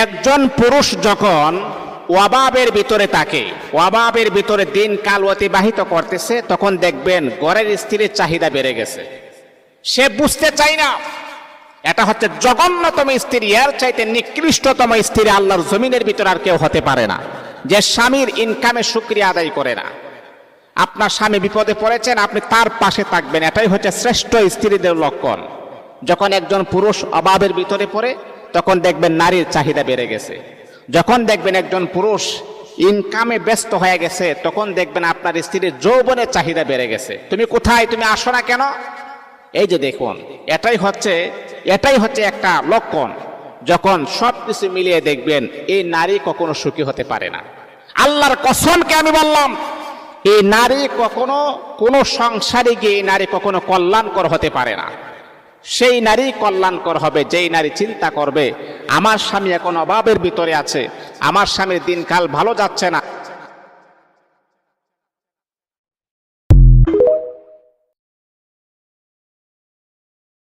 একজন পুরুষ যখন অভাবের ভিতরে থাকে, অভাবের ভিতরে দিন কাল অতিবাহিত করতেছে, তখন দেখবেন ঘরের স্ত্রীর চাহিদা বেড়ে গেছে। সে বুঝতে চায় না এটা হচ্ছে জঘন্যতম স্ত্রী, এর চাইতে নিকৃষ্টতম স্ত্রী আল্লাহর জমিনের ভিতরে আর কেউ হতে পারে না, যে স্বামীর ইনকামে শুকরিয়া আদায় করে না। আপনার স্বামী বিপদে পড়েছেন, আপনি তার পাশে থাকবেন, এটাই হচ্ছে শ্রেষ্ঠ স্ত্রীদের লক্ষণ। যখন একজন পুরুষ অভাবের ভিতরে পড়ে, তখন দেখবেন নারীর চাহিদা বেড়ে গেছে। যখন দেখবেন একজন পুরুষ ইনকামে ব্যস্ত হয়ে গেছে, তখন দেখবেন আপনার স্ত্রীর যৌবনের চাহিদা বেড়ে গেছে। তুমি কোথায়, তুমি আসো না কেন? এই যে দেখুন, এটাই হচ্ছে একটা লক্ষণ। যখন সবকিছু মিলিয়ে দেখবেন এই নারী কখনো সুখী হতে পারে না। আল্লাহর কসমকে আমি বললাম, এই নারী কখনো কোনো সংসারে গিয়ে নারী কখনো কল্যাণকর হতে পারে না। সেই নারী কল্যাণকর হবে যেই নারী চিন্তা করবে আমার স্বামী এখন অভাবের ভিতরে আছে, আমার স্বামীর দিনকাল ভালো যাচ্ছে না,